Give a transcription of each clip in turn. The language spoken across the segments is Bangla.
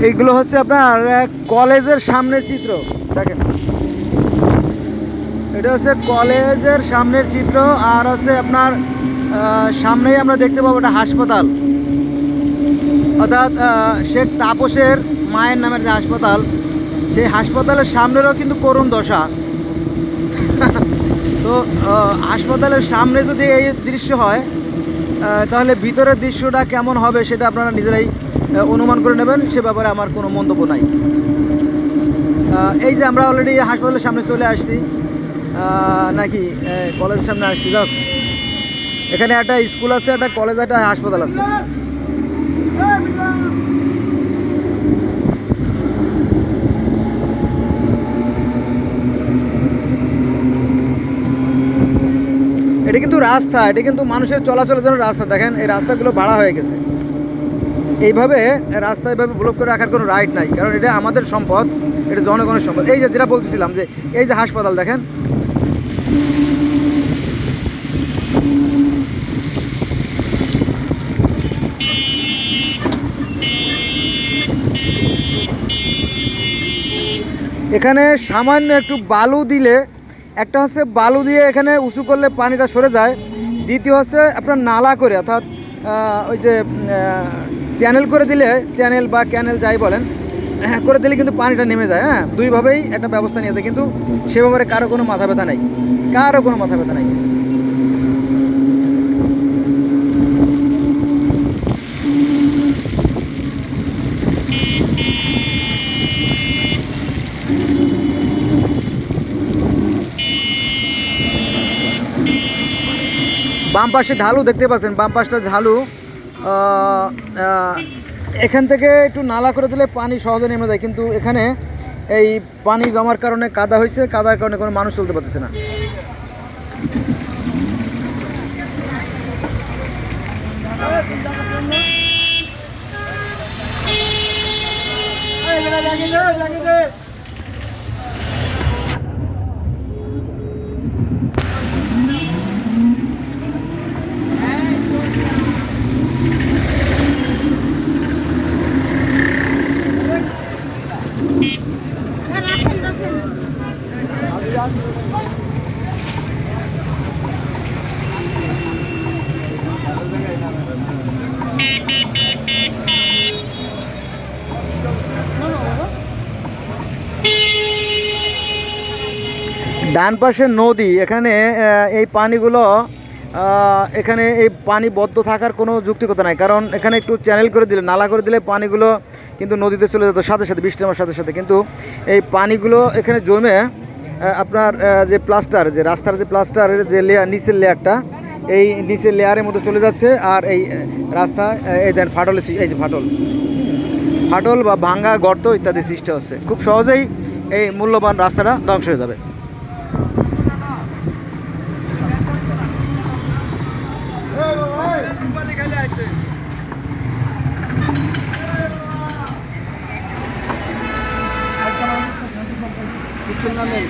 এইগুলো হচ্ছে আপনার কলেজের সামনের চিত্র। দেখেন, এটা হচ্ছে কলেজের সামনের চিত্র। আর হচ্ছে আপনার সামনেই আমরা দেখতে পাবো একটা হাসপাতাল, অর্থাৎ শেখ তাপসের মায়ের নামের যে হাসপাতাল, সেই হাসপাতালের সামনেরও কিন্তু করুণ দশা। তো হাসপাতালের সামনে যদি এই দৃশ্য হয়, তাহলে ভিতরের দৃশ্যটা কেমন হবে সেটা আপনারা নিজেরাই অনুমান করে নেবেন। সে ব্যাপারে আমার কোনো মন্তব্য নাই। এই যে আমরা অলরেডি হাসপাতালের সামনে চলে আসছি, নাকি কলেজের সামনে আসছি। যাক, এখানে একটা স্কুল আছে, একটা কলেজ, একটা হাসপাতাল আছে। এটা কিন্তু রাস্তা, এটা কিন্তু মানুষের চলাচলের জন্য রাস্তা। দেখেন, এই রাস্তাগুলো ভাড়া হয়ে গেছে। এইভাবে রাস্তা এইভাবে ব্লক করে রাখার কোনো রাইট নাই, কারণ এটা আমাদের সম্পদ, এটা জনগণের সম্পদ। এই যে যেটা বলতেছিলাম, যে এই যে হাসপাতাল দেখেন, এখানে সামান্য একটু বালু দিলে, একটা হচ্ছে বালু দিয়ে এখানে উঁচু করলে পানিটা সরে যায়, দ্বিতীয় হচ্ছে আপনার নালা করে, অর্থাৎ ওই যে চ্যানেল করে দিলে, চ্যানেল বা ক্যানেল যাই বলেন, করে দিলে কিন্তু পানিটা নেমে যায়। হ্যাঁ, দুইভাবেই একটা ব্যবস্থা নিয়ে যায়, কিন্তু সে ব্যাপারে কারো কোনো মাথা ব্যথা নেই, কারো কোনো মাথা ব্যথা নেই। বাম পাশে ঢালু দেখতে পাচ্ছেন, বাম পাশটা ঢালু। এখান থেকে একটু নালা করে দিলে পানি সহজে নেমে যায়, কিন্তু এখানে এই পানি জমার কারণে কাদা হয়েছে, কাদার কারণে কোনো মানুষ চলতে পারতেছে না। ডান পাশে নদী, এখানে এই পানিগুলো, এখানে এই পানি বদ্ধ থাকার কোনো যৌক্তিকতা নাই, কারণ এখানে একটু চ্যানেল করে দিলে, নালা করে দিলে পানিগুলো কিন্তু নদীতে চলে যেত সাথে সাথে, বৃষ্টি নামার সাথে সাথে। কিন্তু এই পানিগুলো এখানে জমে আপনার যে প্লাস্টার, যে রাস্তার যে প্লাস্টারের যে লেয়ার, নিচের লেয়ারটা, এই নিচের লেয়ারের মধ্যে চলে যাচ্ছে। আর এই রাস্তা, এই দেন ফাটল, এই যে ফাটল বা ভাঙ্গা গর্ত ইত্যাদি সৃষ্টি হচ্ছে। খুব সহজেই এই মূল্যবান রাস্তাটা ধ্বংস হয়ে যাবে।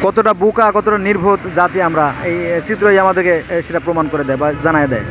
কতটা বোকা, কতটা নির্বোধ জাতি আমরা, এই চিত্রই আমাদেরকে সেটা প্রমাণ করে দেয় বা জানায় দেয়।